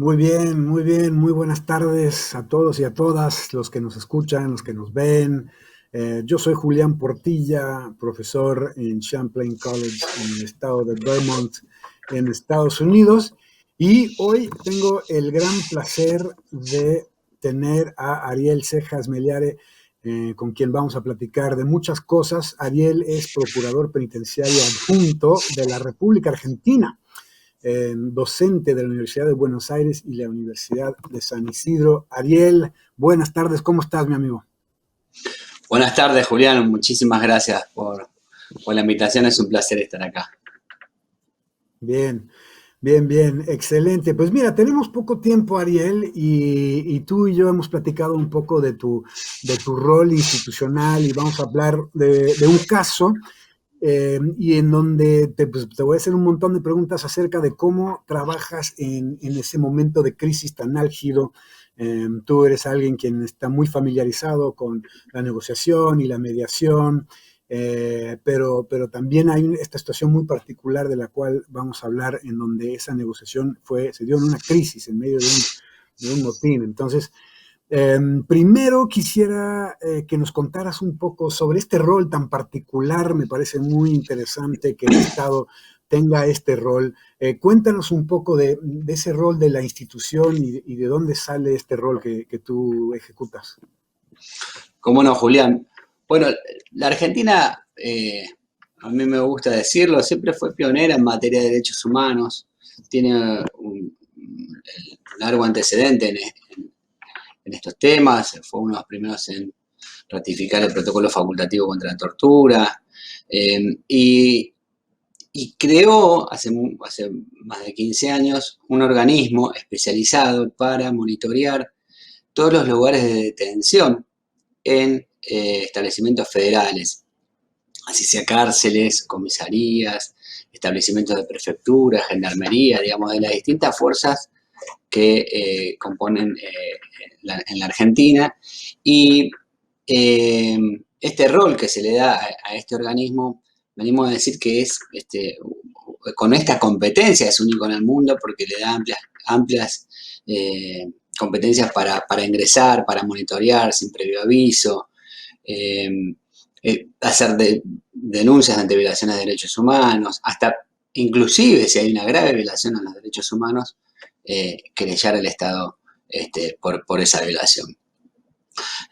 muy bien, muy buenas tardes a todos y a todas los que nos escuchan, los que nos ven. Yo soy Julián Portilla, profesor en Champlain College en el estado de Vermont, en Estados Unidos, y hoy tengo el gran placer de tener a Ariel Cejas Mellare, con quien vamos a platicar de muchas cosas. Ariel es procurador penitenciario adjunto de la República Argentina, docente de la Universidad de Buenos Aires y la Universidad de San Isidro. Ariel, buenas tardes, ¿cómo estás, mi amigo? Buenas tardes, Julián. Muchísimas gracias por la invitación. Es un placer estar acá. Bien, bien, bien, excelente. Pues mira, tenemos poco tiempo, Ariel, y tú y yo hemos platicado un poco de tu rol institucional y vamos a hablar de un caso, y en donde pues, te voy a hacer un montón de preguntas acerca de cómo trabajas en ese momento de crisis tan álgido. Tú eres alguien quien está muy familiarizado con la negociación y la mediación, pero también hay esta situación muy particular de la cual vamos a hablar, en donde esa negociación se dio en una crisis, en medio de un motín. Entonces, primero quisiera que nos contaras un poco sobre este rol tan particular. Me parece muy interesante que el Estado tenga este rol. Cuéntanos un poco de ese rol de la institución y de dónde sale este rol que tú ejecutas. ¿Cómo no, Julián? Bueno, la Argentina, a mí me gusta decirlo, siempre fue pionera en materia de derechos humanos. Tiene un largo antecedente en estos temas. Fue uno de los primeros en ratificar el protocolo facultativo contra la tortura. Y creó hace más de 15 años un organismo especializado para monitorear todos los lugares de detención en establecimientos federales, así sea cárceles, comisarías, establecimientos de prefectura, gendarmería, digamos, de las distintas fuerzas que componen en la Argentina. Y eh, este rol que se le da a este organismo, venimos a decir que es, con esta competencia, es único en el mundo porque le da amplias competencias para ingresar, para monitorear sin previo aviso, eh, hacer denuncias ante violaciones de derechos humanos, hasta inclusive si hay una grave violación a los derechos humanos, querellar al Estado por esa violación.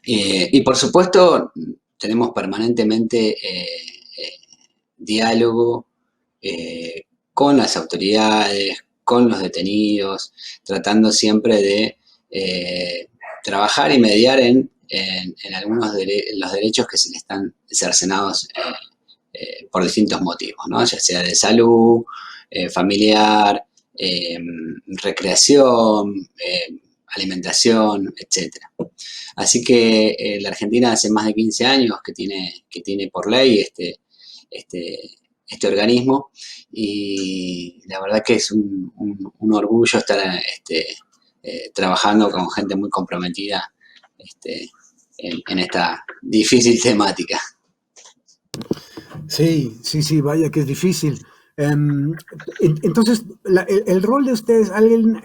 Y por supuesto, tenemos permanentemente diálogo con las autoridades, con los detenidos, tratando siempre de trabajar y mediar en algunos de los derechos que se le están cercenados por distintos motivos, ¿no? Ya sea de salud, familiar, recreación, alimentación, etcétera. Así que la Argentina hace más de 15 años que tiene por ley este organismo, y la verdad que es un orgullo estar trabajando con gente muy comprometida en esta difícil temática. Sí, sí, sí, vaya que es difícil. Entonces, el rol de ustedes, alguien,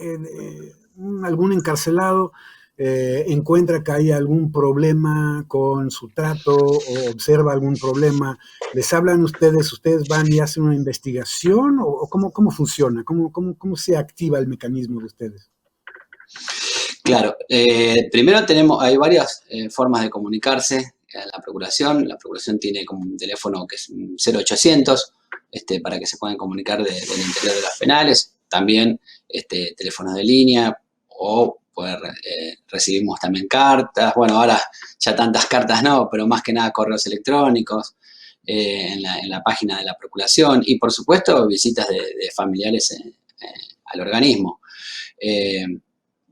algún encarcelado encuentra que hay algún problema con su trato o observa algún problema, ¿les hablan ustedes van y hacen una investigación o cómo funciona? ¿Cómo se activa el mecanismo de ustedes? Claro, primero hay varias formas de comunicarse a la Procuración. La Procuración tiene como un teléfono que es un 0800, para que se puedan comunicar del interior de las penales. También teléfonos de línea, o recibimos también cartas. Bueno, ahora ya tantas cartas no, pero más que nada correos electrónicos en la página de la Procuración. Y por supuesto visitas de familiares al organismo. Eh,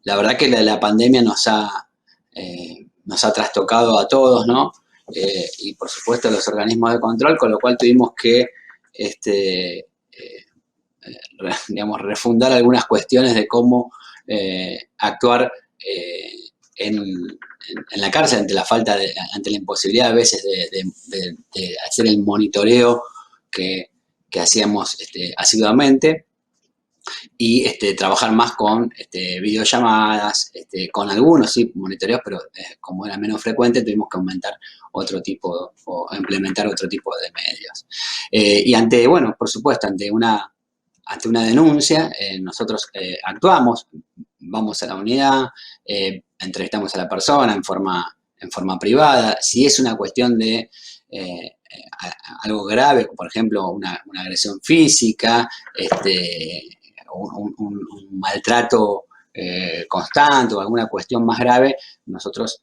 la verdad que la pandemia nos ha trastocado a todos, ¿no? Y por supuesto los organismos de control, con lo cual tuvimos que, digamos, refundar algunas cuestiones de cómo actuar en la cárcel ante ante la imposibilidad a veces de hacer el monitoreo que hacíamos asiduamente. y trabajar más con videollamadas, con algunos sí monitoreos, pero como era menos frecuente tuvimos que aumentar otro tipo o implementar otro tipo de medios. Y bueno, por supuesto, ante una denuncia, nosotros actuamos, vamos a la unidad, entrevistamos a la persona en forma privada. Si es una cuestión de algo grave, por ejemplo, una agresión física, un maltrato constante o alguna cuestión más grave, nosotros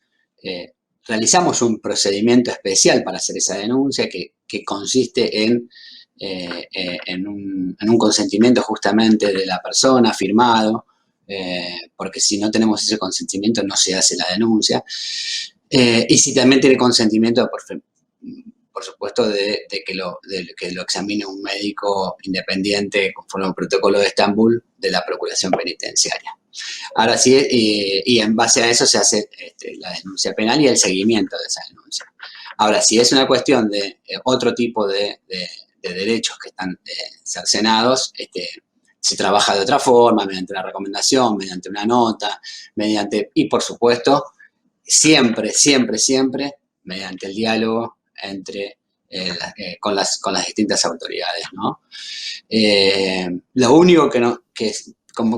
realizamos un procedimiento especial para hacer esa denuncia que consiste en un consentimiento justamente de la persona firmado, porque si no tenemos ese consentimiento no se hace la denuncia. Y si también tiene consentimiento, por supuesto, de que lo examine un médico independiente conforme al protocolo de Estambul de la Procuración Penitenciaria. Ahora sí, y en base a eso se hace la denuncia penal y el seguimiento de esa denuncia. Ahora, si es una cuestión de otro tipo de derechos que están cercenados, se trabaja de otra forma, mediante una recomendación, mediante una nota, y por supuesto, siempre, siempre, siempre, mediante el diálogo con las distintas autoridades, ¿no? Lo único que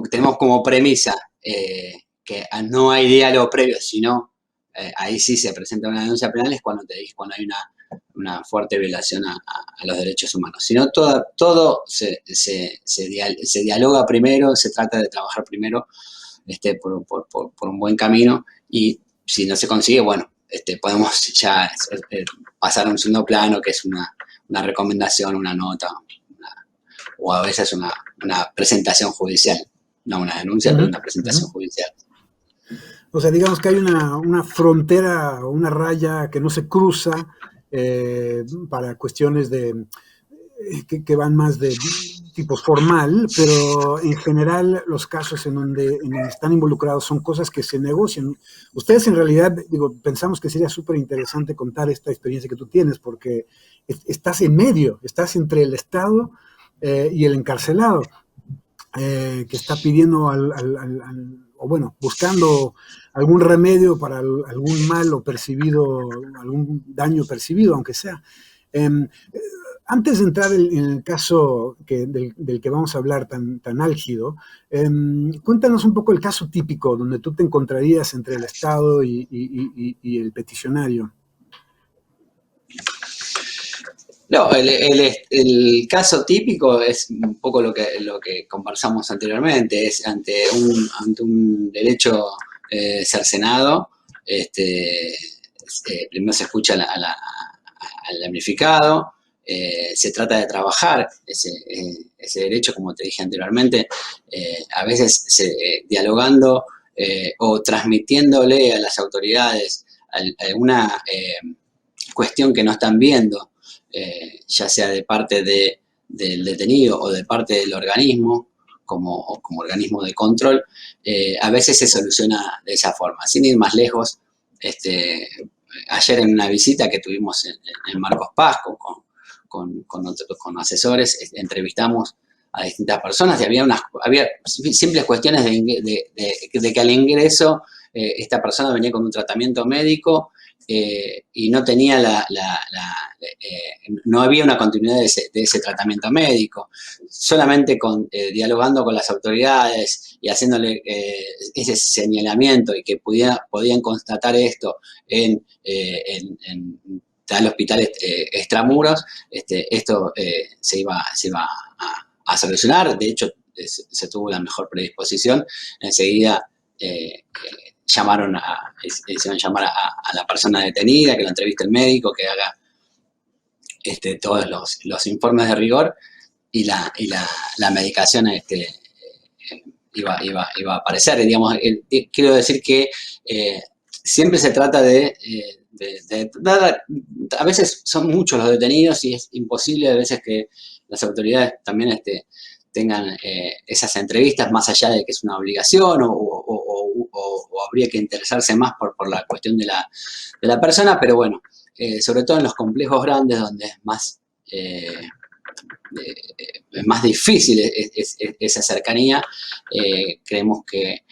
tenemos como premisa que no hay diálogo previo, sino ahí sí se presenta una denuncia penal, es cuando hay una fuerte violación a los derechos humanos. Si no, todo se dialoga primero, se trata de trabajar primero por un buen camino, y si no se consigue, bueno, podemos ya pasar a un segundo plano, que es una recomendación, una nota, o a veces una presentación judicial. No una denuncia, pero una presentación judicial. O sea, digamos que hay una frontera o una raya que no se cruza para cuestiones que van más de tipo formal, pero en general los casos en donde están involucrados son cosas que se negocian. Ustedes en realidad, pensamos que sería súper interesante contar esta experiencia que tú tienes, porque estás en medio, estás entre el Estado y el encarcelado, que está pidiendo o bueno, buscando algún remedio para algún mal o percibido, algún daño percibido, aunque sea. Antes de entrar en el caso del que vamos a hablar tan álgido, cuéntanos un poco el caso típico donde tú te encontrarías entre el Estado y el peticionario. No, el caso típico es un poco lo que conversamos anteriormente, es ante un derecho cercenado, primero se escucha al damnificado, se trata de trabajar ese derecho, como te dije anteriormente, a veces dialogando o transmitiéndole a las autoridades alguna cuestión que no están viendo, ya sea de parte del detenido o de parte del organismo, como organismo de control, a veces se soluciona de esa forma. Sin ir más lejos, ayer en una visita que tuvimos en Marcos Paz con asesores, entrevistamos a distintas personas y había simples cuestiones de que al ingreso esta persona venía con un tratamiento médico y no tenía no había una continuidad de ese tratamiento médico. Solamente dialogando con las autoridades y haciéndole ese señalamiento y que podían constatar esto en tal hospitales extramuros, esto se iba a solucionar. De hecho, se tuvo la mejor predisposición. Enseguida hicieron llamar a la persona detenida, que lo entreviste el médico, que haga todos los informes de rigor, y la medicación iba a aparecer. Digamos, quiero decir que siempre se trata a veces son muchos los detenidos y es imposible a veces que las autoridades también tengan esas entrevistas, más allá de que es una obligación o habría que interesarse más por la cuestión de la persona, pero bueno, sobre todo en los complejos grandes donde es más es más difícil esa cercanía, creemos que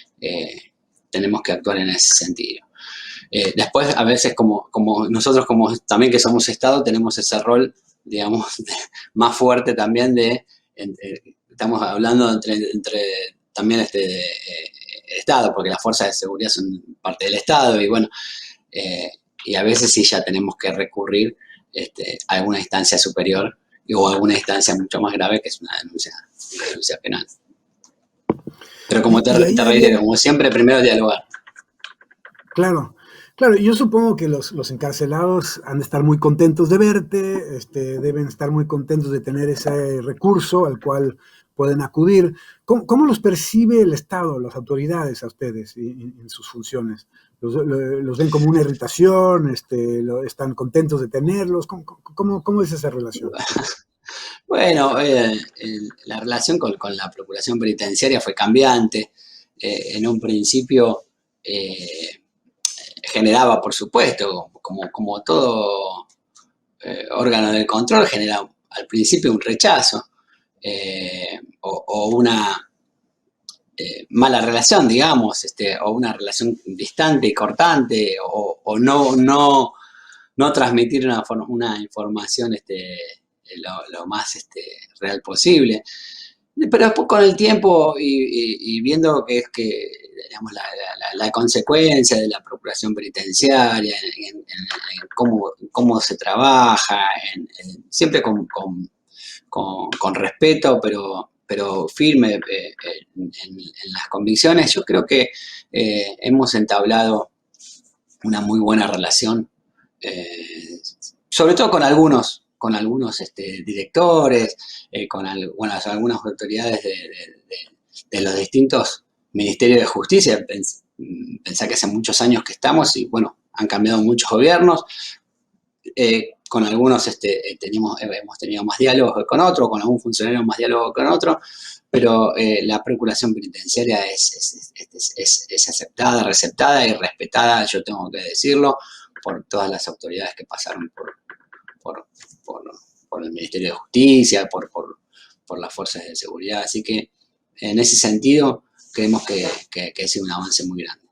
tenemos que actuar en ese sentido. Después, a veces, como nosotros también que somos Estado, tenemos ese rol, digamos, más fuerte también estamos hablando entre también Estado, porque las fuerzas de seguridad son parte del Estado, y bueno, y a veces sí ya tenemos que recurrir a alguna instancia superior o a alguna instancia mucho más grave, que es una denuncia penal. Pero como te reitero, como siempre, primero dialogar. Claro, claro, yo supongo que los encarcelados han de estar muy contentos de verte, deben estar muy contentos de tener ese recurso al cual pueden acudir. ¿Cómo los percibe el Estado, las autoridades a ustedes en sus funciones? ¿Los ven como una irritación? ¿Están contentos de tenerlos? ¿Cómo es esa relación? Bueno, la relación con la Procuración Penitenciaria fue cambiante. En un principio generaba, por supuesto, como todo órgano de control, genera al principio un rechazo o una mala relación, digamos, o una relación distante y cortante, o no transmitir una información lo más real posible. Pero después con el tiempo y viendo que digamos, la consecuencia de la procuración penitenciaria, en cómo se trabaja, siempre con respeto, pero firme en las convicciones, yo creo que hemos entablado una muy buena relación, sobre todo con algunos directores, con algunas autoridades de los distintos ministerios de justicia. Pensá que hace muchos años que estamos y bueno, han cambiado muchos gobiernos. Con algunos hemos tenido más diálogo con otros, con algún funcionario más diálogo con otro, pero la procuración penitenciaria es aceptada, receptada y respetada, yo tengo que decirlo, por todas las autoridades que pasaron por el Ministerio de Justicia, por las fuerzas de seguridad. Así que en ese sentido creemos que ha sido un avance muy grande.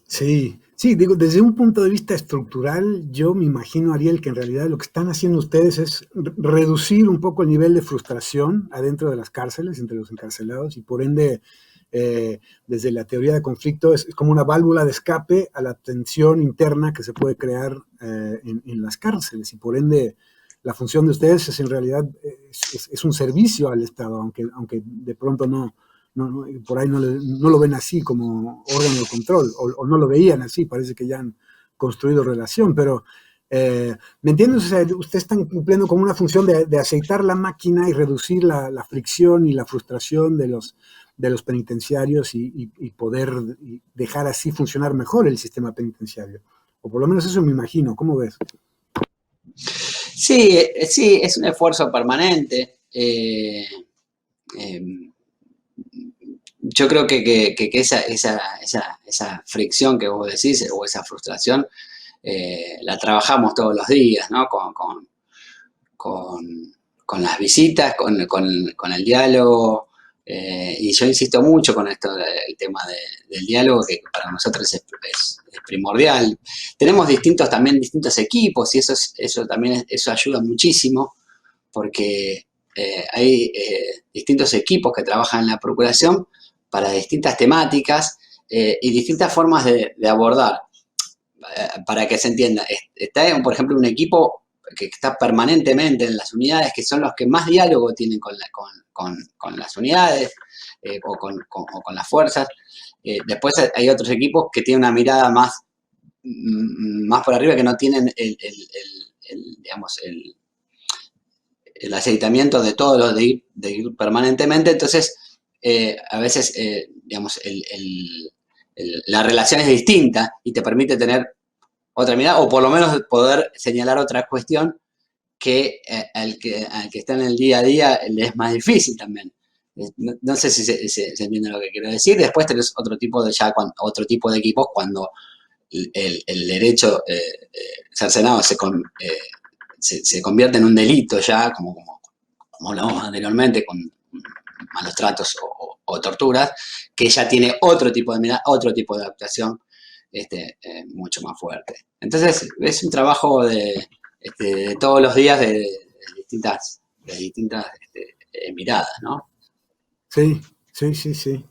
Sí, sí, digo, desde un punto de vista estructural, yo me imagino, Ariel, que en realidad lo que están haciendo ustedes es reducir un poco el nivel de frustración adentro de las cárceles, entre los encarcelados, y por ende, desde la teoría de conflicto, es como una válvula de escape a la tensión interna que se puede crear en las cárceles, y por ende, la función de ustedes es en realidad es un servicio al Estado, aunque de pronto no, por ahí no lo ven así como órgano de control, o no lo veían así, parece que ya han construido relación, pero ¿me entiendes? O sea, ustedes están cumpliendo como una función de aceitar la máquina y reducir la fricción y la frustración de los penitenciarios y poder dejar así funcionar mejor el sistema penitenciario. O por lo menos eso me imagino. ¿Cómo ves? Sí, es un esfuerzo permanente. Yo creo que esa fricción que vos decís o esa frustración la trabajamos todos los días, ¿no? Con las visitas, con el diálogo, y yo insisto mucho con esto, el tema del diálogo, que para nosotros es primordial. Tenemos distintos equipos y eso también ayuda muchísimo, porque hay distintos equipos que trabajan en la procuración para distintas temáticas y distintas formas de abordar. Para que se entienda, está, por ejemplo, un equipo que está permanentemente en las unidades, que son los que más diálogo tienen con las unidades o con las fuerzas. Después hay otros equipos que tienen una mirada más por arriba, que no tienen digamos, el aceitamiento de todos los de ir permanentemente. Entonces, a veces, digamos, la relación es distinta y te permite tener otra mirada, o por lo menos poder señalar otra cuestión que al que está en el día a día le es más difícil también. No sé si se entiende lo que quiero decir. Después tenés otro tipo de equipos cuando el derecho cercenado se convierte en un delito ya, como hablamos anteriormente, con malos tratos o torturas, que ya tiene otro tipo de adaptación mucho más fuerte. Entonces, es un trabajo de todos los días de distintas miradas, ¿no? Sí, sí, sí, sí.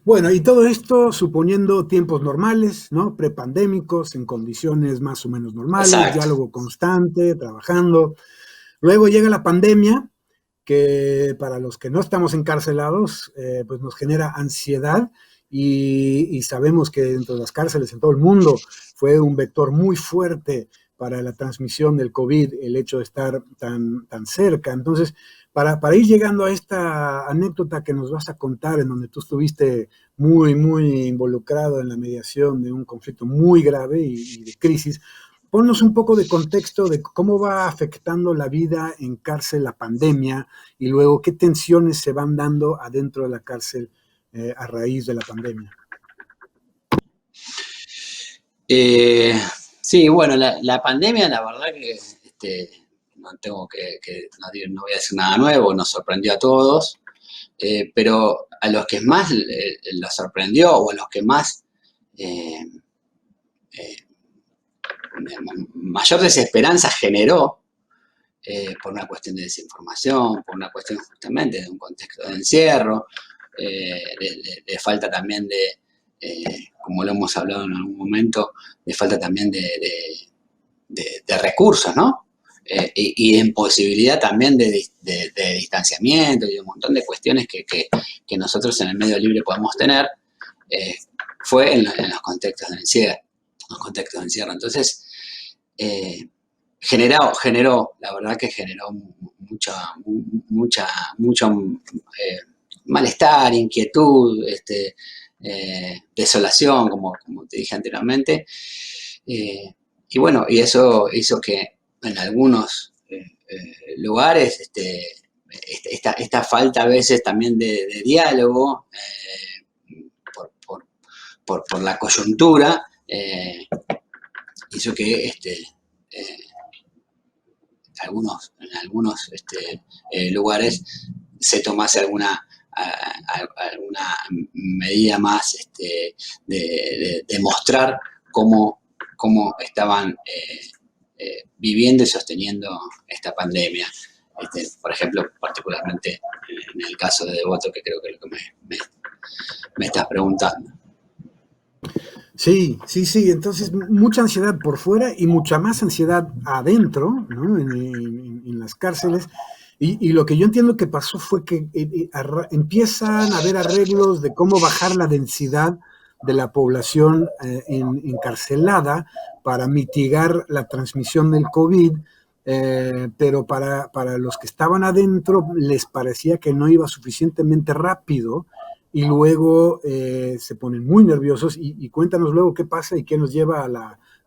Bueno, y todo esto suponiendo tiempos normales, ¿no? Prepandémicos, en condiciones más o menos normales, Exacto. diálogo constante, trabajando. Luego llega la pandemia, que para los que no estamos encarcelados, pues nos genera ansiedad y sabemos que dentro de las cárceles en todo el mundo fue un vector muy fuerte para la transmisión del COVID, el hecho de estar tan cerca. Entonces, para ir llegando a esta anécdota que nos vas a contar, en donde tú estuviste muy involucrado en la mediación de un conflicto muy grave y de crisis, ponnos un poco de contexto de cómo va afectando la vida en cárcel la pandemia y luego qué tensiones se van dando adentro de la cárcel a raíz de la pandemia. Eh, sí, bueno, la pandemia, la verdad que no tengo no voy a decir nada nuevo, nos sorprendió a todos, pero a los que más los sorprendió o a los que más eh, eh, mayor desesperanza generó por una cuestión de desinformación, por una cuestión justamente de un contexto de encierro, de falta también como lo hemos hablado en algún momento, de falta también de recursos, ¿no? Y de imposibilidad también de distanciamiento y de un montón de cuestiones que nosotros en el medio libre podemos tener, eh, fue en los contextos de encierro. Los contextos de encierro. Entonces, la verdad que generó mucho malestar, inquietud, desolación, como te dije anteriormente. Y bueno, y eso hizo que en algunos lugares esta falta a veces también de diálogo por la coyuntura hizo que eh, en algunos lugares se tomase alguna medida más de mostrar cómo estaban viviendo y sosteniendo esta pandemia. Por ejemplo, particularmente en el caso de Devoto, que creo que es lo que me estás preguntando. Sí, sí, sí, entonces mucha ansiedad por fuera y mucha más ansiedad adentro, ¿no? En las cárceles. Y lo que yo entiendo que pasó fue que empiezan a haber arreglos de cómo bajar la densidad de la población encarcelada para mitigar la transmisión del COVID, pero para los que estaban adentro les parecía que no iba suficientemente rápido y luego se ponen muy nerviosos y cuéntanos luego qué pasa y qué nos lleva a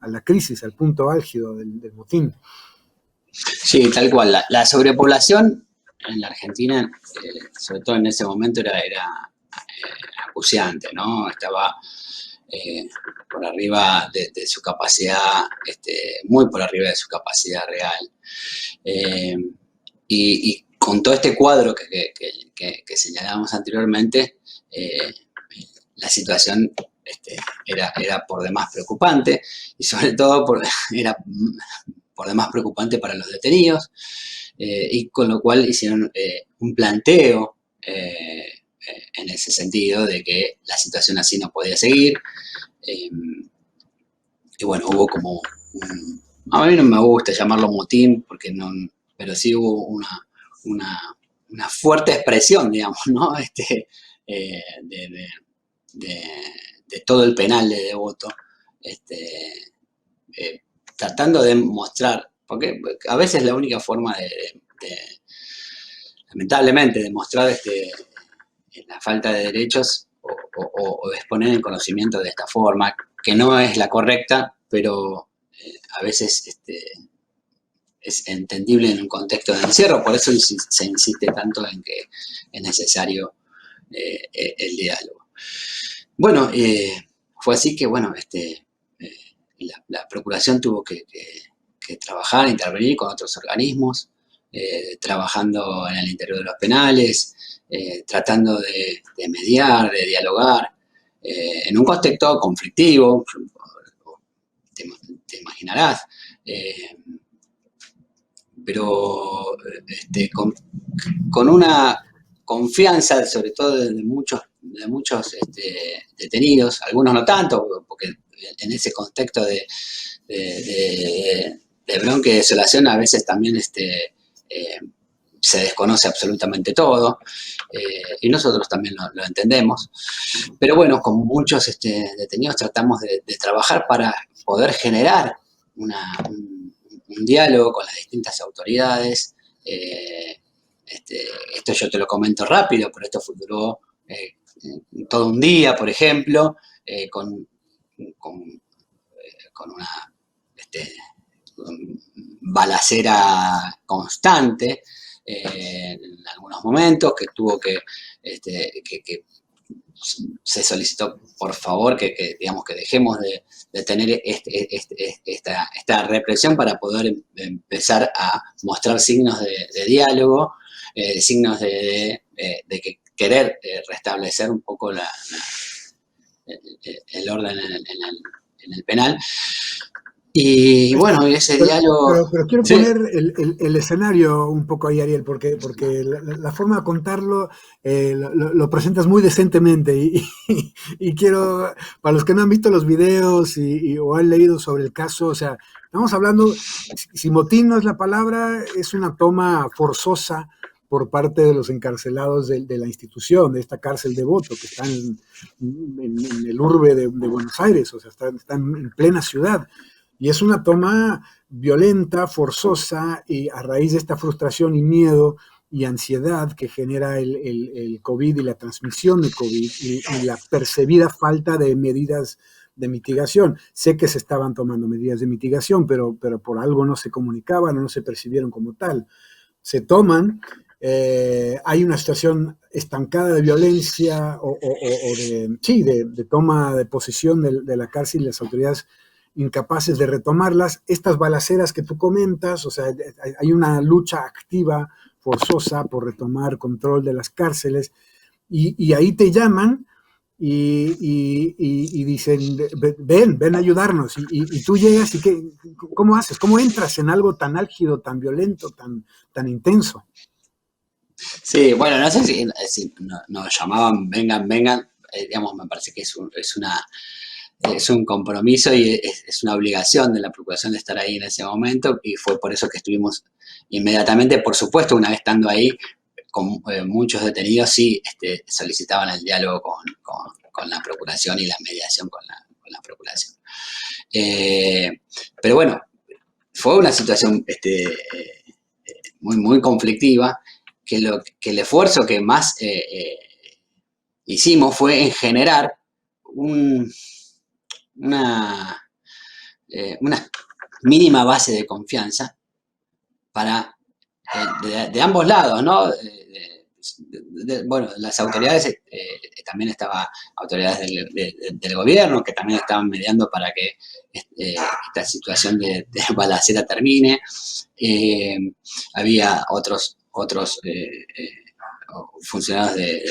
la crisis, al punto álgido del motín. Sí, tal cual. La sobrepoblación en la Argentina, sobre todo en ese momento, era acuciante, ¿no? Estaba por arriba de su capacidad, muy por arriba de su capacidad real. Eh, y con todo este cuadro que señalábamos anteriormente, la situación era por demás preocupante y sobre todo era por demás preocupante para los detenidos, y con lo cual hicieron un planteo en ese sentido de que la situación así no podía seguir. Eh, y bueno, hubo como a mí no me gusta llamarlo motín, pero sí hubo una fuerte expresión, digamos, ¿no? Eh, de, de, de, de, todo el penal de Devoto, eh, tratando de mostrar, porque a veces la única forma lamentablemente, de mostrar la falta de derechos o exponer el conocimiento de esta forma, que no es la correcta, pero a veces es entendible en un contexto de encierro, por eso se insiste tanto en que es necesario el diálogo. Bueno, fue así que, bueno, la Procuración tuvo que que trabajar, intervenir con otros organismos, trabajando en el interior de los penales, tratando de mediar, de dialogar, en un contexto conflictivo, te imaginarás, pero con una confianza, sobre todo de muchos detenidos, algunos no tanto, porque en ese contexto de bronca y desolación a veces también se desconoce absolutamente todo, y nosotros también lo entendemos. Pero bueno, con muchos detenidos tratamos de trabajar para poder generar un diálogo con las distintas autoridades. Esto yo te lo comento rápido, pero esto duró todo un día, por ejemplo, con una balacera constante en algunos momentos, que tuvo que se solicitó por favor digamos que dejemos de tener esta represión para poder empezar a mostrar signos de diálogo, signos de querer restablecer un poco el orden en el penal. Y bueno, ese diálogo... Pero quiero Sí. poner el escenario un poco ahí, Ariel, porque la forma de contarlo lo presentas muy decentemente y quiero, para los que no han visto los videos o han leído sobre el caso, o sea, estamos hablando, si motín no es la palabra, es una toma forzosa por parte de los encarcelados de la institución, de esta cárcel de Voto, que está en el urbe de Buenos Aires, o sea, está en plena ciudad. Y es una toma violenta, forzosa, y a raíz de esta frustración y miedo y ansiedad que genera el COVID y la transmisión de COVID y la percibida falta de medidas de mitigación. Sé que se estaban tomando medidas de mitigación, pero por algo no se comunicaban o no se percibieron como tal. Se toman, hay una situación estancada de violencia o de toma de posesión de la cárcel y las autoridades incapaces de retomarlas. Estas balaceras que tú comentas, o sea, hay una lucha activa, forzosa, por retomar control de las cárceles, y ahí te llaman y dicen, ven a ayudarnos, y tú llegas y ¿cómo haces? ¿Cómo entras en algo tan álgido, tan violento, tan intenso? Sí, bueno, no sé si nos llamaban, vengan, digamos, me parece que es un compromiso y es una obligación de la Procuración de estar ahí en ese momento, y fue por eso que estuvimos inmediatamente. Por supuesto, una vez estando ahí, con muchos detenidos, sí solicitaban el diálogo con la Procuración y la mediación con la Procuración. Pero bueno, fue una situación muy, muy conflictiva, que el esfuerzo que más hicimos fue en generar una mínima base de confianza para de ambos lados, ¿no? Bueno, las autoridades, también estaban autoridades del gobierno que también estaban mediando para que esta situación de balacera termine. Había otros funcionarios de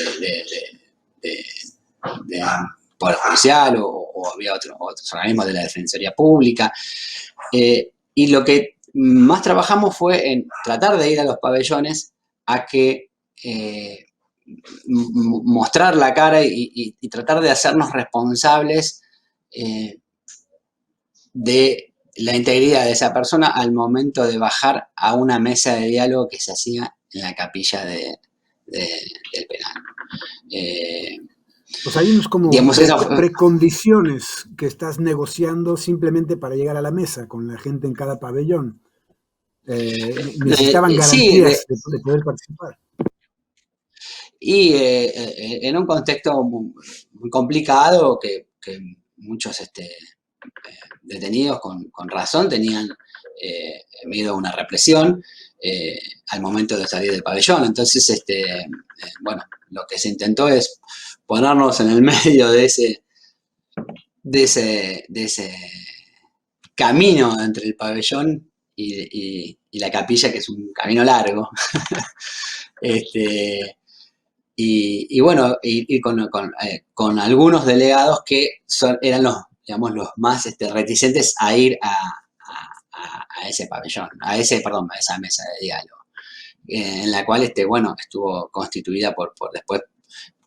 Poder Judicial o había otros organismos de la Defensoría Pública. Y lo que más trabajamos fue en tratar de ir a los pabellones a que mostrar la cara y tratar de hacernos responsables de la integridad de esa persona al momento de bajar a una mesa de diálogo que se hacía en la capilla del penal. Pues hay unos como Digamos, precondiciones que estás negociando simplemente para llegar a la mesa con la gente en cada pabellón. Necesitaban garantías sí, de poder participar. Y en un contexto muy complicado que muchos detenidos con razón tenían miedo a una represión al momento de salir del pabellón. Entonces, bueno, lo que se intentó es ponernos en el medio de ese camino entre el pabellón y la capilla, que es un camino largo. Y bueno, y con algunos delegados que eran digamos, los más reticentes a ir a ese pabellón, perdón, a esa mesa de diálogo, en la cual, bueno, estuvo constituida por después,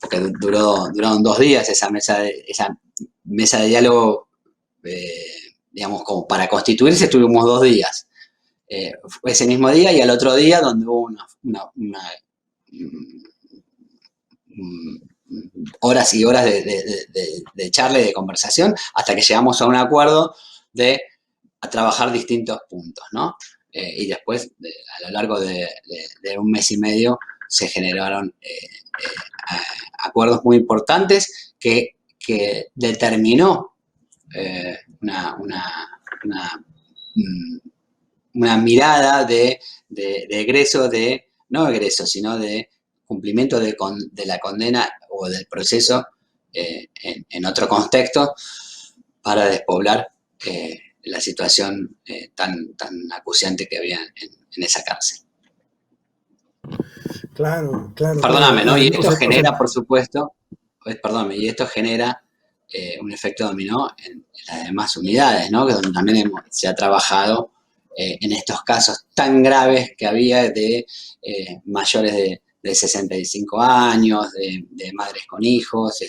porque duraron 2 días esa mesa de diálogo, digamos, como para constituirse estuvimos 2 días. Ese mismo día y al otro día donde hubo horas y horas de charla y de conversación hasta que llegamos a un acuerdo de trabajar distintos puntos, ¿no? Y después, a lo largo de 1 mes y medio, se generaron acuerdos muy importantes que determinó una mirada de egreso, no egreso, sino de cumplimiento de la condena o del proceso en otro contexto para despoblar la situación tan acuciante que había en esa cárcel. Claro. Perdóname, ¿no? Y esto genera, por supuesto, perdóname, y esto genera un efecto dominó en las demás unidades, ¿no? Que donde también se ha trabajado en estos casos tan graves que había de mayores de 65 años, de madres con hijos,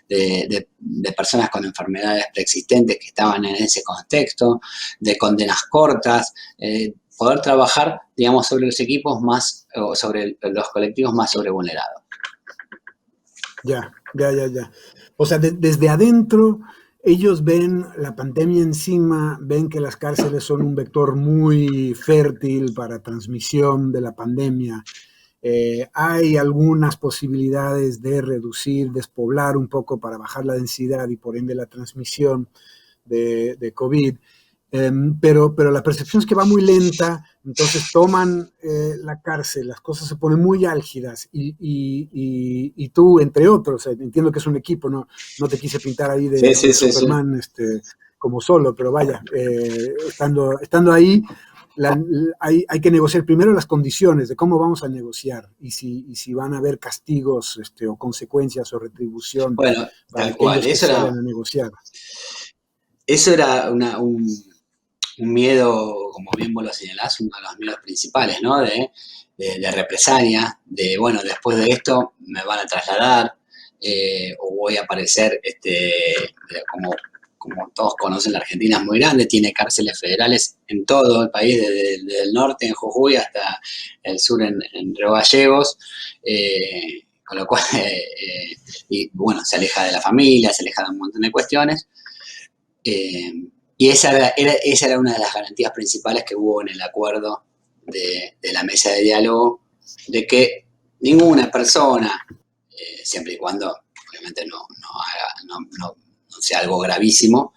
de personas con enfermedades preexistentes que estaban en ese contexto, de condenas cortas, poder trabajar, digamos, sobre los equipos más, o sobre los colectivos más sobrevulnerados. Ya. O sea, desde adentro, ellos ven la pandemia encima, ven que las cárceles son un vector muy fértil para transmisión de la pandemia. Hay algunas posibilidades de reducir, despoblar un poco para bajar la densidad y por ende la transmisión de COVID. Pero la percepción es que va muy lenta, entonces toman la cárcel, las cosas se ponen muy álgidas y tú, entre otros, entiendo que es un equipo, no te quise pintar ahí de Superman como solo, pero vaya, estando ahí, hay que negociar primero las condiciones de cómo vamos a negociar y si van a haber castigos o consecuencias o retribución para aquellos que salgan a negociar. Eso era un miedo, como bien vos lo señalás, uno de los miedos principales, ¿no? De represalia, bueno, después de esto me van a trasladar o voy a aparecer, como todos conocen, la Argentina es muy grande, tiene cárceles federales en todo el país, desde el norte en Jujuy hasta el sur en Río Gallegos, con lo cual, y bueno, se aleja de la familia, se aleja de un montón de cuestiones. Y esa era una de las garantías principales que hubo en el acuerdo de la mesa de diálogo, de que ninguna persona, siempre y cuando obviamente no sea algo gravísimo,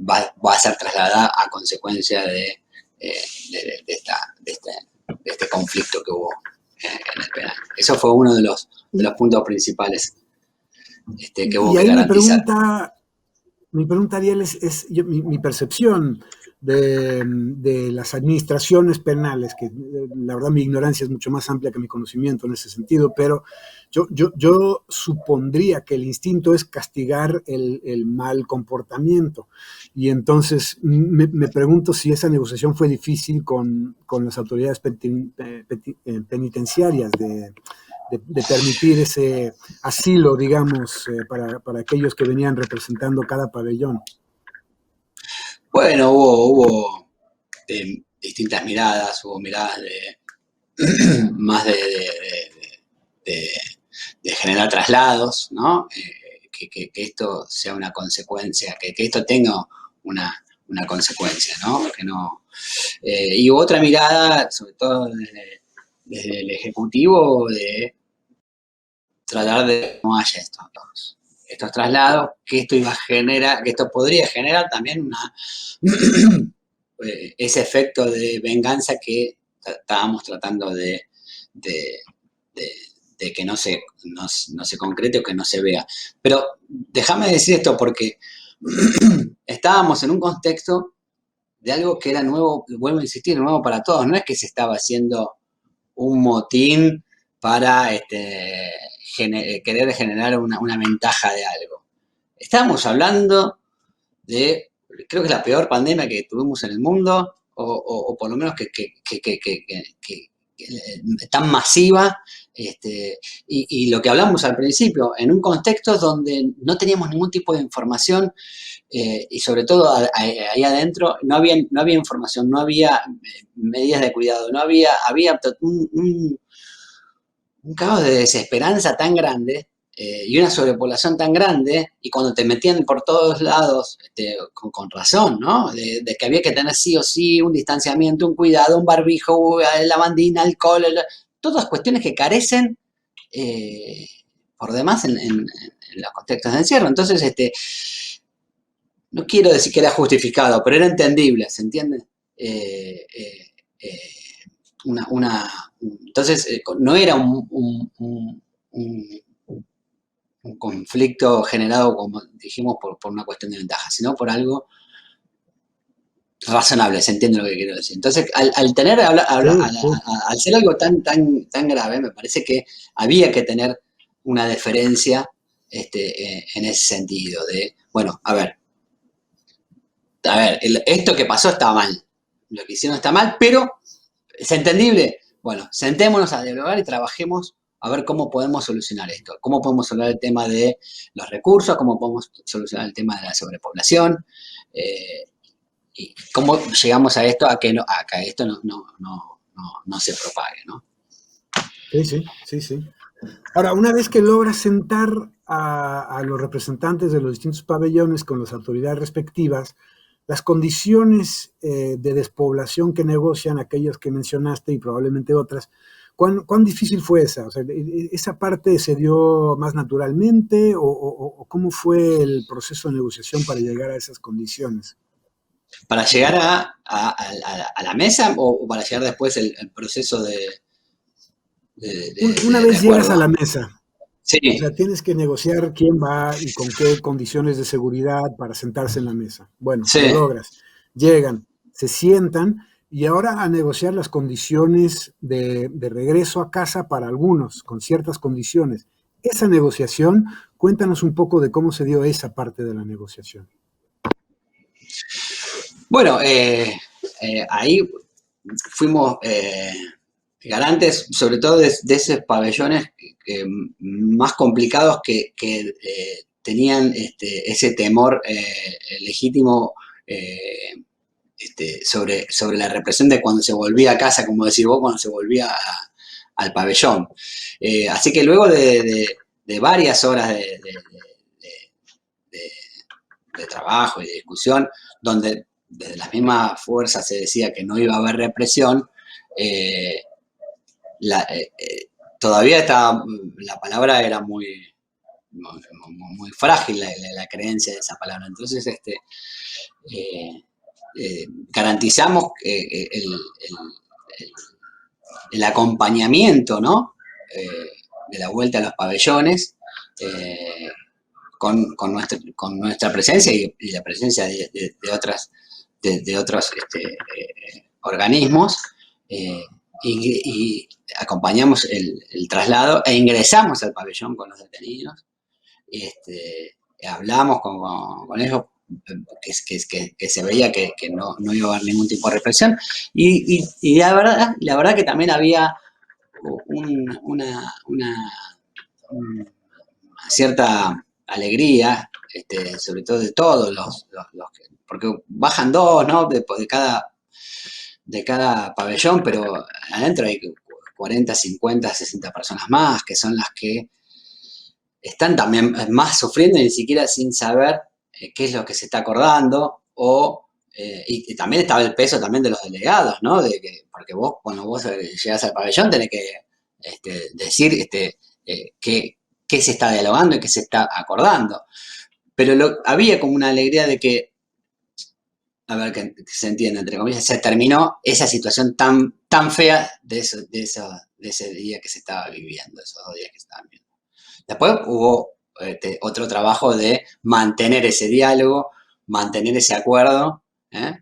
va a ser trasladada a consecuencia de este conflicto que hubo en el penal. Eso fue uno de los puntos principales que hubo que garantizar. Mi pregunta, Ariel, es mi percepción de las administraciones penales, que la verdad mi ignorancia es mucho más amplia que mi conocimiento en ese sentido, pero yo supondría que el instinto es castigar el mal comportamiento. Y entonces me pregunto si esa negociación fue difícil con las autoridades penitenciarias de permitir ese asilo, digamos, para aquellos que venían representando cada pabellón. Bueno, hubo distintas miradas, hubo miradas más de generar traslados, ¿no? Que esto sea una consecuencia, que esto tenga una consecuencia, ¿no? Y hubo otra mirada, sobre todo desde el Ejecutivo, de tratar de que no haya estos traslados, que esto podría generar también ese efecto de venganza que estábamos tratando de que no se concrete o que no se vea. Pero déjame decir esto porque estábamos en un contexto de algo que era nuevo, vuelvo a insistir, nuevo para todos. No es que se estaba haciendo un motín para querer generar una ventaja de algo. Estábamos hablando de, creo que es la peor pandemia que tuvimos en el mundo, o por lo menos que tan masiva, y lo que hablamos al principio, en un contexto donde no teníamos ningún tipo de información, y sobre todo ahí adentro no había información, no había medidas de cuidado, había un caos de desesperanza tan grande, y una sobrepoblación tan grande, y cuando te metían por todos lados, con razón, ¿no? De que había que tener sí o sí un distanciamiento, un cuidado, un barbijo, lavandina, alcohol, todas cuestiones que carecen por demás en los contextos de encierro. Entonces, no quiero decir que era justificado, pero era entendible, ¿se entiende? Eh, eh, eh, entonces, no era un conflicto generado, como dijimos, por una cuestión de ventaja, sino por algo razonable, se entiende lo que quiero decir. Entonces, Sí, sí. al ser algo tan grave, me parece que había que tener una deferencia en ese sentido, de, bueno, esto que pasó está mal, lo que hicieron está mal, pero ¿es entendible? Bueno, sentémonos a dialogar y trabajemos a ver cómo podemos solucionar esto, cómo podemos solucionar el tema de los recursos, cómo podemos solucionar el tema de la sobrepoblación, y cómo llegamos a esto, a que esto no se propague, ¿no? Sí, sí, sí, sí. Ahora, una vez que logras sentar a los representantes de los distintos pabellones con las autoridades respectivas, las condiciones de despoblación que negocian, aquellas que mencionaste y probablemente otras, ¿cuán difícil fue esa? O sea, ¿esa parte se dio más naturalmente o cómo fue el proceso de negociación para llegar a esas condiciones? Para llegar a la mesa, o para llegar después el proceso Una de vez llegas a acuerdo. la mesa, o Sí, sea, tienes que negociar quién va y con qué condiciones de seguridad para sentarse en la mesa. Bueno, lo sí. logras. Llegan, se sientan y ahora a negociar las condiciones de regreso a casa para algunos, con ciertas condiciones. Esa negociación, cuéntanos un poco de cómo se dio esa parte de la negociación. Bueno, ahí fuimos garantes, sobre todo de esos pabellones más complicados que tenían ese temor legítimo, sobre la represión de cuando se volvía a casa, como decís vos, cuando se volvía al pabellón. Así que luego de varias horas de, de trabajo y de discusión, donde desde las mismas fuerzas se decía que no iba a haber represión, eh, la, todavía estaba, la palabra era muy frágil, la creencia de esa palabra. Entonces, eh, garantizamos el acompañamiento, ¿no? De la vuelta a los pabellones, eh, con nuestra presencia y la presencia de otros organismos, eh, y acompañamos el traslado e ingresamos al pabellón con los detenidos. Hablamos con ellos, que se veía que no iba a haber ningún tipo de represión, y la verdad que también había una cierta alegría, sobre todo de todos porque bajan dos, ¿no? De cada pabellón, pero adentro hay 40, 50, 60 personas más, que son las que están también más sufriendo y ni siquiera sin saber qué es lo que se está acordando, y también estaba el peso también de los delegados, ¿no? Porque vos, cuando vos llegás al pabellón, tenés que decir qué se está dialogando y qué se está acordando. Pero había como una alegría de que, a ver, que se entienda, entre comillas, se terminó esa situación tan fea de ese día que se estaba viviendo, esos 2 días que se estaban viviendo. Después hubo otro trabajo de mantener ese diálogo, mantener ese acuerdo, ¿eh?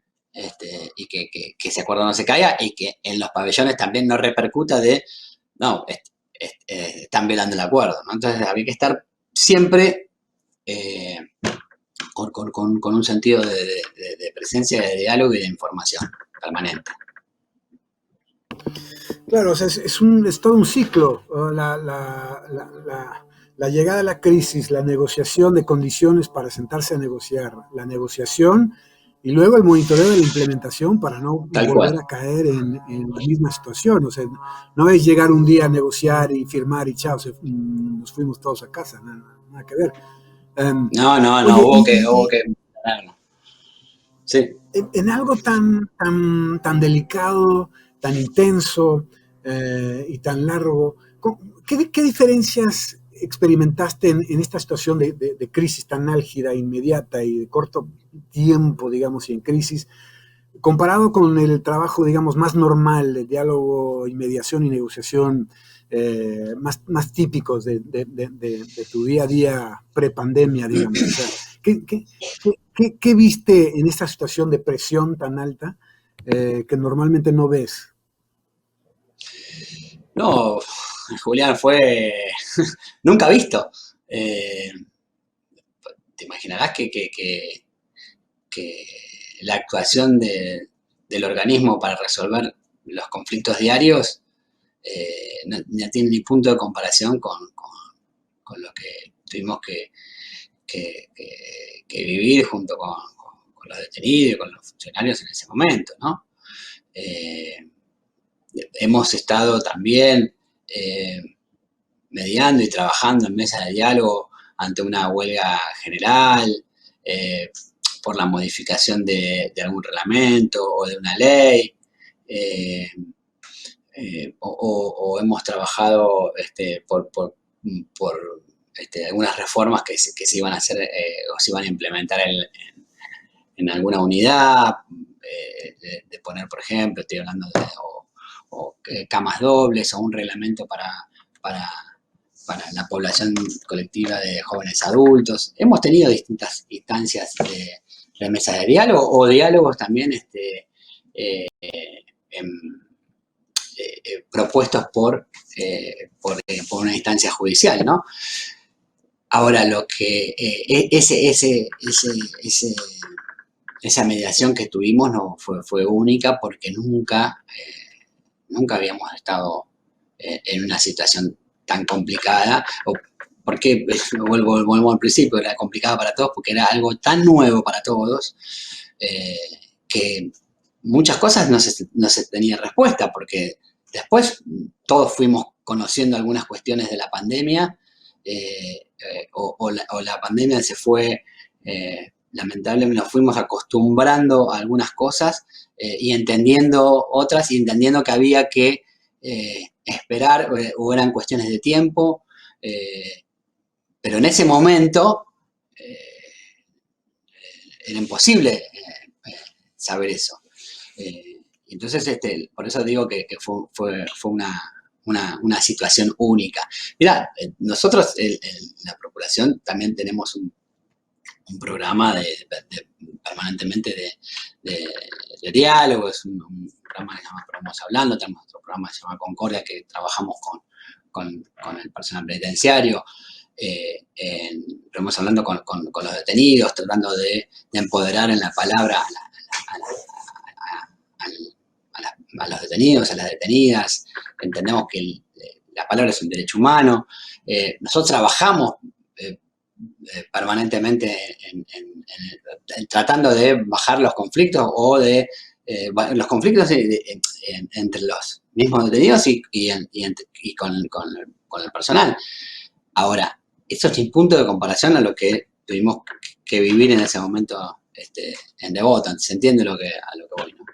y que ese acuerdo no se caiga y que en los pabellones también no repercuta de, no, están violando el acuerdo, ¿no? Entonces había que estar siempre con un sentido de presencia, de diálogo y de información permanente. Claro, o sea, es todo un ciclo. La llegada a la crisis, la negociación de condiciones para sentarse a negociar, la negociación y luego el monitoreo de la implementación para no Tal volver cual. a caer en la misma situación. O sea, no es llegar un día a negociar y firmar y chao, nos fuimos todos a casa, nada que ver. No, Oye, hubo que. Sí. En algo tan delicado, tan intenso y tan largo, ¿qué diferencias experimentaste en esta situación de crisis tan álgida, inmediata y de corto tiempo, digamos, y en crisis, comparado con el trabajo, digamos, más normal de diálogo y mediación y negociación más típicos de tu día a día pre-pandemia, digamos? O sea, ¿qué viste en esta situación de presión tan alta que normalmente no ves? No, Julián, fue nunca visto. Eh, Te imaginarás que la actuación del organismo para resolver los conflictos diarios no tiene ni punto de comparación con lo que tuvimos que vivir junto con los detenidos y con los funcionarios en ese momento, ¿no? Hemos estado también mediando y trabajando en mesas de diálogo ante una huelga general, por la modificación de algún reglamento o de una ley, o hemos trabajado por algunas reformas que se iban a hacer o se iban a implementar en alguna unidad, de poner, por ejemplo, estoy hablando o camas dobles o un reglamento para la población colectiva de jóvenes adultos. Hemos tenido distintas instancias de mesas de diálogo o diálogos también propuestos por una instancia judicial, ¿no? Ahora, lo que esa mediación que tuvimos no fue única porque nunca habíamos estado en una situación tan complicada, porque vuelvo al principio, era complicada para todos porque era algo tan nuevo para todos que muchas cosas no se tenía respuesta, porque después todos fuimos conociendo algunas cuestiones de la pandemia, o la pandemia se fue, lamentablemente nos fuimos acostumbrando a algunas cosas y entendiendo otras y entendiendo que había que esperar o eran cuestiones de tiempo, pero en ese momento era imposible saber eso. Entonces, por eso digo que fue una situación única. Mirá, nosotros en la Procuración también tenemos un programa permanentemente de diálogo, es un programa que se llama Promoción Hablando, tenemos otro programa que se llama Concordia, que trabajamos con el personal penitenciario, Promoción Hablando con los detenidos, tratando de empoderar en la palabra a los detenidos, a las detenidas. Entendemos que la palabra es un derecho humano. Nosotros trabajamos permanentemente tratando de bajar los conflictos o de los conflictos entre los mismos detenidos y con el personal. Ahora, eso es sin punto de comparación a lo que tuvimos que vivir en ese momento en Devoto. ¿Se entiende a lo que voy, no?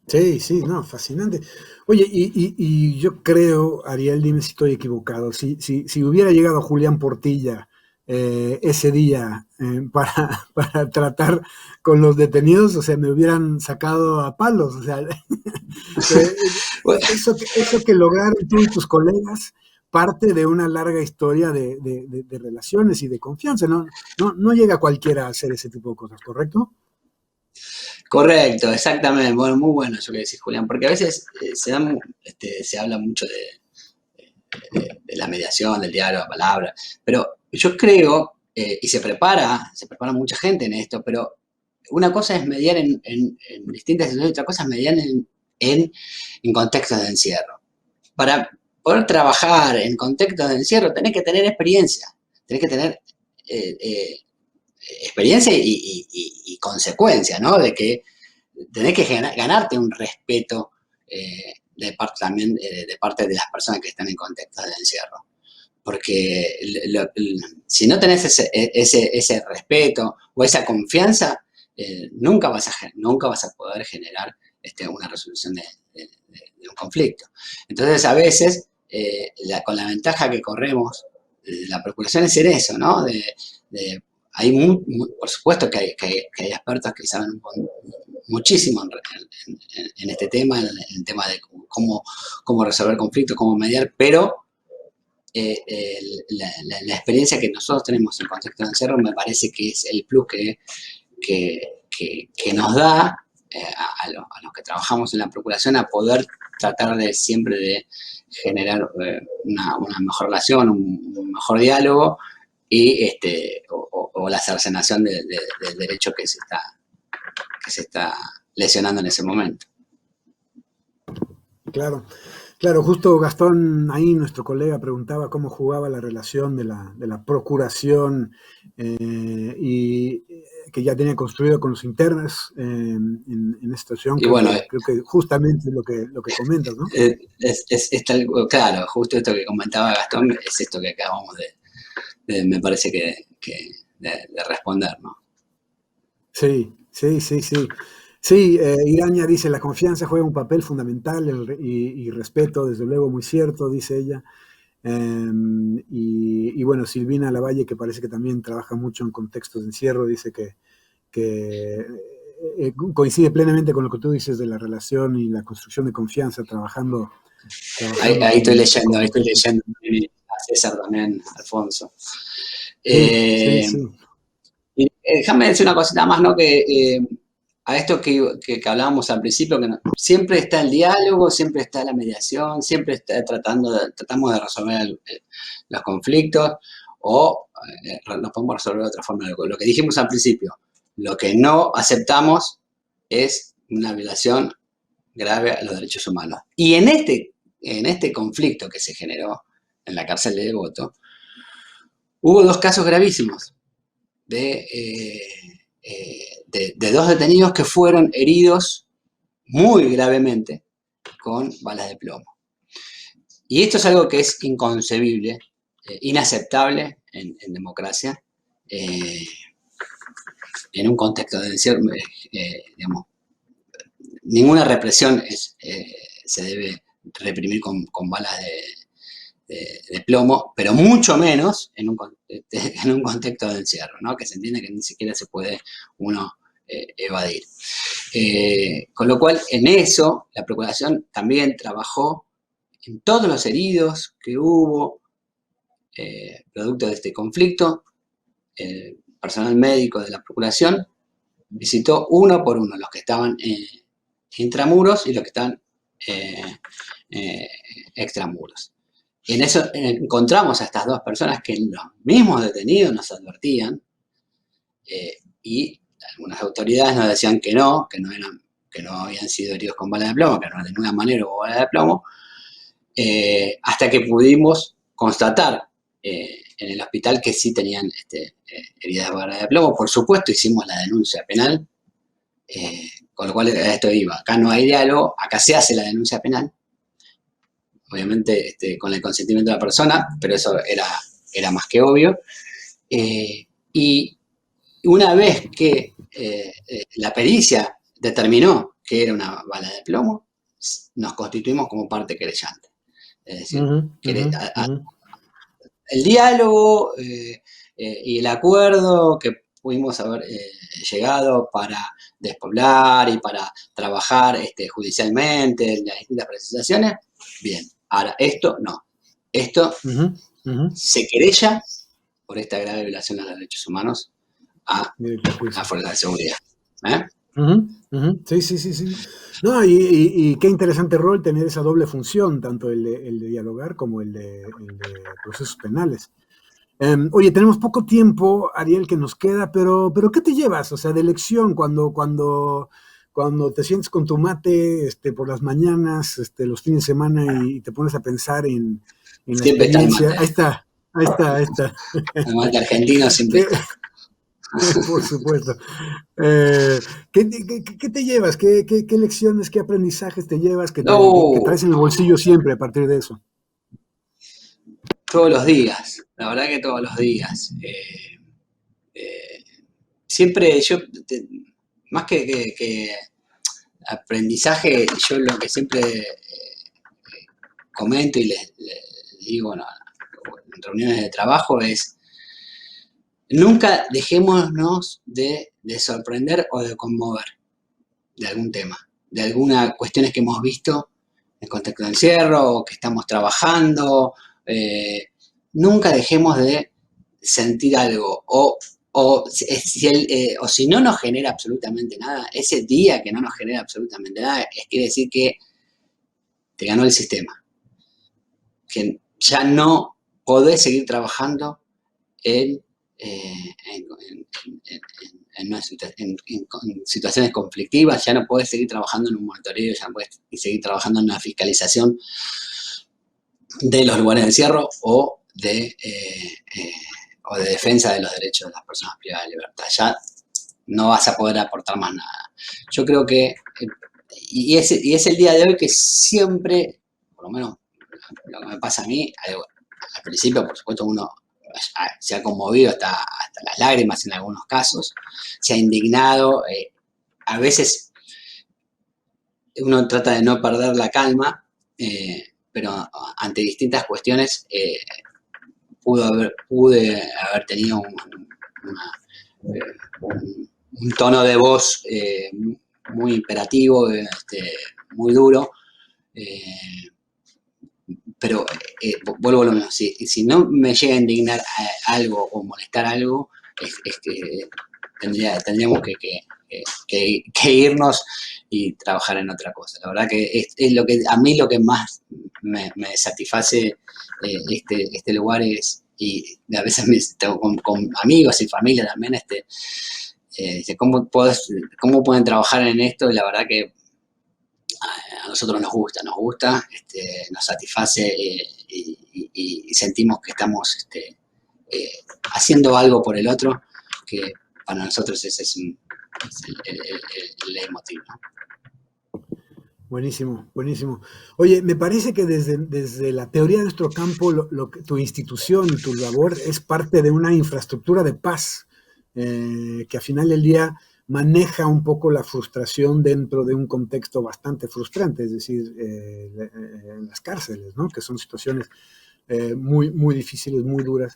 Sí, no, fascinante. Oye, y yo creo, Ariel, dime si estoy equivocado, si hubiera llegado Julián Portilla ese día para tratar con los detenidos, o sea, me hubieran sacado a palos, o sea, eso que lograron tú y tus colegas parte de una larga historia de relaciones y de confianza, ¿no? No llega cualquiera a hacer ese tipo de cosas, ¿correcto? Correcto, exactamente. Bueno, muy bueno eso que decís, Julián, porque a veces se habla mucho de la mediación, del diálogo, la palabra, pero yo creo, y se prepara mucha gente en esto, pero una cosa es mediar en distintas situaciones, otra cosa es mediar en contextos de encierro. Para poder trabajar en contextos de encierro tenés que tener experiencia, tenés que tener eh, eh, experiencia y consecuencia, ¿no? De que tenés que ganarte un respeto de parte también de parte de las personas que están en contextos de encierro. Porque si no tenés ese respeto o esa confianza, nunca vas a poder generar una resolución de un conflicto. Entonces, a veces, con la ventaja que corremos de la procuración es en eso, ¿no? Hay por supuesto que hay expertos que saben muchísimo en este tema, en el tema de cómo resolver conflictos, cómo mediar, pero la experiencia que nosotros tenemos en contexto de encierro me parece que es el plus que nos da a los que trabajamos en la procuración a poder tratar de siempre de generar una mejor relación, un mejor diálogo y o la cercenación del derecho que se está lesionando en ese momento. Claro. Claro, justo Gastón, ahí nuestro colega preguntaba cómo jugaba la relación de la procuración y que ya tenía construido con los internos en esta situación. Y bueno, Creo que justamente lo que comentas, ¿no? Claro, justo esto que comentaba Gastón es esto que acabamos me parece de responder, ¿no? Sí, sí, sí, sí. Sí, Iraña dice, la confianza juega un papel fundamental y respeto, desde luego, muy cierto, dice ella. Y bueno, Silvina Lavalle, que parece que también trabaja mucho en contextos de encierro, dice que coincide plenamente con lo que tú dices de la relación y la construcción de confianza trabajando Ahí estoy leyendo, con a César también, Alfonso. Sí, sí, sí. Y déjame decir una cosita más, ¿no? Que a esto que hablábamos al principio, que siempre está el diálogo, siempre está la mediación, siempre está tratamos de resolver los conflictos o los podemos resolver de otra forma. Lo que dijimos al principio, lo que no aceptamos es una violación grave a los derechos humanos. Y en este conflicto que se generó en la cárcel de Devoto, hubo dos casos gravísimos de dos detenidos que fueron heridos muy gravemente con balas de plomo. Y esto es algo que es inconcebible, inaceptable en democracia, en un contexto de encierro, digamos, ninguna represión se debe reprimir con balas de plomo, pero mucho menos en un contexto de encierro, ¿no? Que se entiende que ni siquiera se puede uno evadir. Con lo cual, en eso, la Procuración también trabajó en todos los heridos que hubo producto de este conflicto. El personal médico de la Procuración visitó uno por uno los que estaban intramuros y los que estaban extramuros. En eso encontramos a estas dos personas que los mismos detenidos nos advertían y algunas autoridades nos decían que no habían sido heridos con balas de plomo, que no de ninguna manera hubo balas de plomo, hasta que pudimos constatar en el hospital que sí tenían heridas de balas de plomo. Por supuesto hicimos la denuncia penal, con lo cual a esto iba. Acá no hay diálogo, acá se hace la denuncia penal, obviamente con el consentimiento de la persona, pero eso era más que obvio. Y una vez que la pericia determinó que era una bala de plomo, nos constituimos como parte querellante. Es decir, el diálogo y el acuerdo que pudimos haber llegado para despoblar y para trabajar judicialmente en las distintas precisaciones, bien. Ahora, esto no. Esto se querella por esta grave violación a los derechos humanos a la fuerza de seguridad. Ujú, ujú. Sí, sí, sí, sí. No, y qué interesante rol tener esa doble función, tanto el de dialogar como el de procesos penales. Oye, tenemos poco tiempo, Ariel, que nos queda, pero ¿qué te llevas? O sea, de lección cuando te sientes con tu mate por las mañanas, los fines de semana y te pones a pensar en la Siempre está el experiencia. mate. Ahí está, ahí está, ahí está. El mate argentino siempre ¿Qué? está. Por supuesto. Eh, ¿qué te llevas? ¿Qué lecciones, qué aprendizajes te llevas que No, traes en el bolsillo siempre a partir de eso? todos los días, la verdad que todos los días. Eh, siempre yo, más que aprendizaje, yo lo que siempre comento y les digo, bueno, en reuniones de trabajo es, nunca dejémonos de sorprender o de conmover de algún tema, de algunas cuestiones que hemos visto en contexto de encierro o que estamos trabajando. eh, Nunca dejemos de sentir algo o si no nos genera absolutamente nada, ese día que no nos genera absolutamente nada, quiere decir que te ganó el sistema, que ya no podés seguir trabajando en, en situaciones conflictivas, ya no podés seguir trabajando en un monitoreo, ya no podés seguir trabajando en una fiscalización de los lugares de encierro o de defensa de los derechos de las personas privadas de libertad. Ya no vas a poder aportar más nada. Yo creo que, y es el día de hoy que siempre, por lo menos lo que me pasa a mí, al principio, por supuesto, uno se ha conmovido hasta las lágrimas en algunos casos, se ha indignado, a veces uno trata de no perder la calma, pero ante distintas cuestiones pude haber tenido un tono de voz muy imperativo, muy duro, eh, pero vuelvo a lo mismo, si no me llega a indignar algo o molestar algo, es que tendríamos que irnos y trabajar en otra cosa. La verdad que es lo que a mí lo que más me satisface este lugar es, y a veces con amigos y familia también, cómo pueden trabajar en esto, y la verdad que a nosotros nos gusta, nos satisface y sentimos que estamos eh, haciendo algo por el otro, que para nosotros ese es el leitmotiv, ¿no? Buenísimo, buenísimo. Oye, me parece que desde la teoría de nuestro campo, tu institución y tu labor es parte de una infraestructura de paz, que al final del día maneja un poco la frustración dentro de un contexto bastante frustrante, es decir, en las cárceles, ¿no? Que son situaciones muy, muy difíciles, muy duras.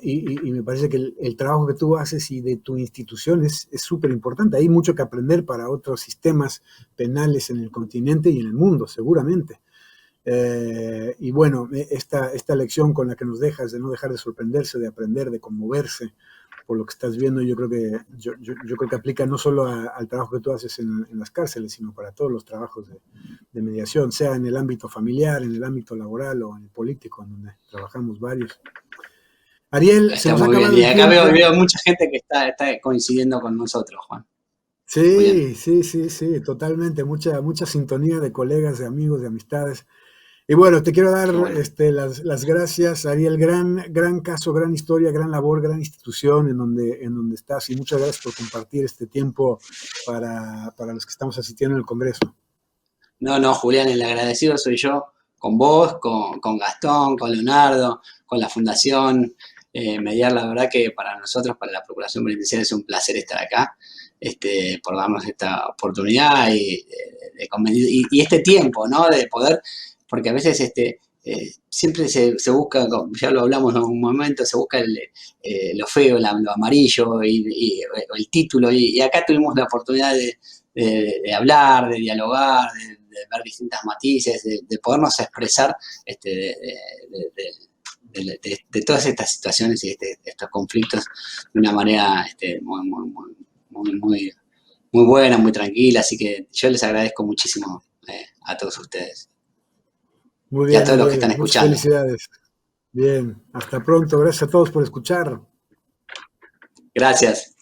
Y me parece que el trabajo que tú haces y de tu institución es súper importante. Hay mucho que aprender para otros sistemas penales en el continente y en el mundo, seguramente. Y bueno, esta lección con la que nos dejas de no dejar de sorprenderse, de aprender, de conmoverse por lo que estás viendo, yo creo que aplica no solo al trabajo que tú haces en las cárceles, sino para todos los trabajos de mediación, sea en el ámbito familiar, en el ámbito laboral o en el político, en donde trabajamos varios. Ariel, se Está nos ha muy bien. acabado Y el acá tiempo. veo mucha gente que está coincidiendo con nosotros, Juan. Julián. Sí, sí, sí, sí, totalmente. Mucha sintonía de colegas, de amigos, de amistades. Y bueno, te quiero dar Qué bueno. las gracias, Ariel. Gran caso, gran historia, gran labor, gran institución en donde estás. Y muchas gracias por compartir este tiempo para los que estamos asistiendo en el Congreso. No, no, Julián, el agradecido soy yo, con vos, con Gastón, con Leonardo, con la Fundación Mediar. La verdad que para nosotros, para la Procuración Penitenciaria, es un placer estar acá, por darnos esta oportunidad y este tiempo, ¿no? De poder, porque a veces siempre se busca, ya lo hablamos en un momento, se busca lo feo, lo amarillo el título, y acá tuvimos la oportunidad de hablar, de dialogar, de ver distintas matices, de podernos expresar de todas estas situaciones y estos conflictos de una manera muy muy buena, muy tranquila, así que yo les agradezco muchísimo a todos ustedes Muy y a bien, todos los que están Ariel. Muchas escuchando. felicidades. Bien, hasta pronto. Gracias a todos por escuchar. Gracias.